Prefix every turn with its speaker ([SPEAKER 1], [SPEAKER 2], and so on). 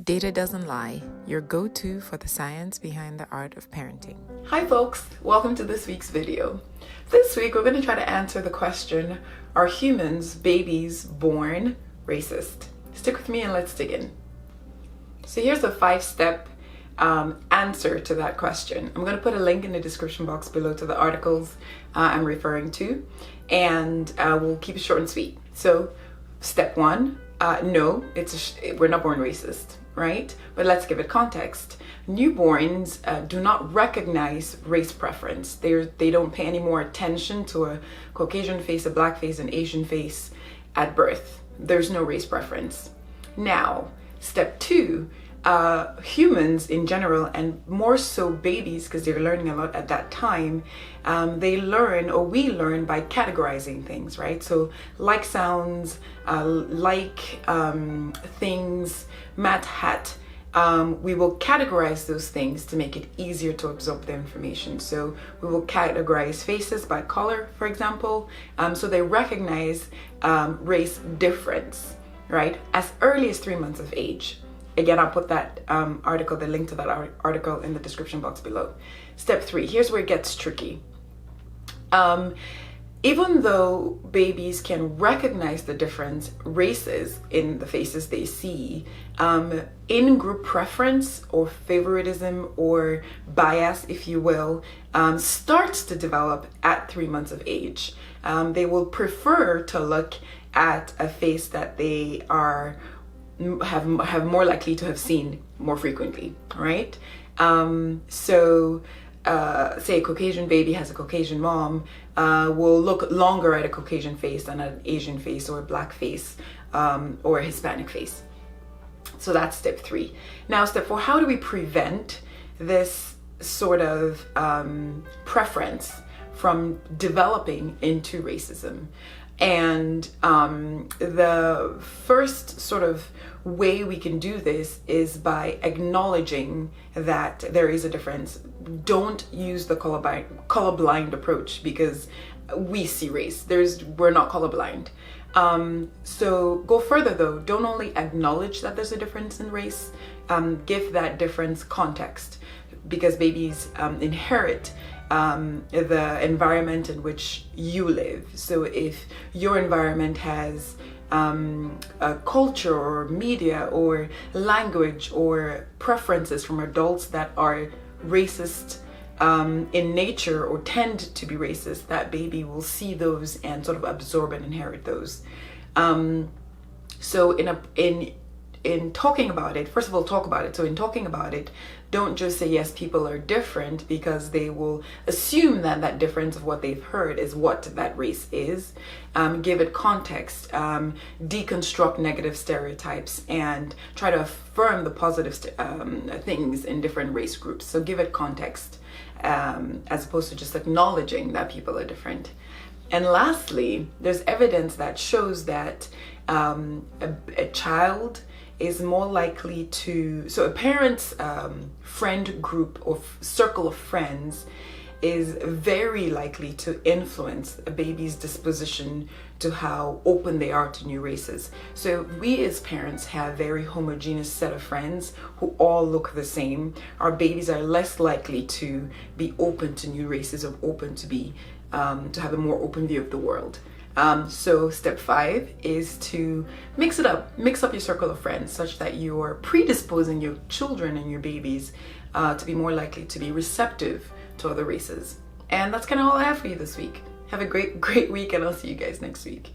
[SPEAKER 1] Data doesn't lie, your go-to for the science behind the art of parenting.
[SPEAKER 2] Hi folks, welcome to this week's video. This week we're going to try to answer the question, are humans, babies, born racist? Stick with me and let's dig in. So here's a 5-step answer to that question. I'm going to put a link in the description box below to the articles I'm referring to, and we'll keep it short and sweet. So step 1, no, we're not born racist, right? But let's give it context. Newborns do not recognize race preference. They don't pay any more attention to a Caucasian face, a black face, an Asian face at birth. There's no race preference. Now, step 2, humans in general, and more so babies, because they're learning a lot at that time, we learn by categorizing things, right? So like sounds, things, mat, hat, we will categorize those things to make it easier to absorb the information. So we will categorize faces by color, for example, so they recognize race difference, right? As early as 3 months of age. Again, I'll put that the link to that article in the description box below. Step 3, here's where it gets tricky. Even though babies can recognize the different races in the faces they see, in-group preference or favoritism or bias, if you will, starts to develop at 3 months of age. They will prefer to look at a face that they have more likely to have seen more frequently, right? Say a Caucasian baby has a Caucasian mom, will look longer at a Caucasian face than an Asian face or a black face or a Hispanic face. So that's step 3. Now step 4, how do we prevent this sort of preference from developing into racism? And the first sort of way we can do this is by acknowledging that there is a difference. Don't use the colorblind approach, because we see race. We're not colorblind. So go further though. Don't only acknowledge that there's a difference in race, give that difference context, because babies inherit the environment in which you live. So if your environment has a culture or media or language or preferences from adults that are racist in nature or tend to be racist, that baby will see those and sort of absorb and inherit those. So in talking about it, first of all, talk about it. So in talking about it, don't just say, yes, people are different, because they will assume that that difference of what they've heard is what that race is. Give it context, deconstruct negative stereotypes, and try to affirm the positive things in different race groups. So give it context, as opposed to just acknowledging that people are different. And lastly, there's evidence that shows that a child is more likely to, so a parent's friend group or circle of friends is very likely to influence a baby's disposition to how open they are to new races. So if we as parents have a very homogeneous set of friends who all look the same, our babies are less likely to be open to new races or open to be to have a more open view of the world. So step 5 is to mix up your circle of friends such that you're predisposing your children and your babies to be more likely to be receptive to other races. And that's kind of all I have for you this week. Have a great week, and I'll see you guys next week.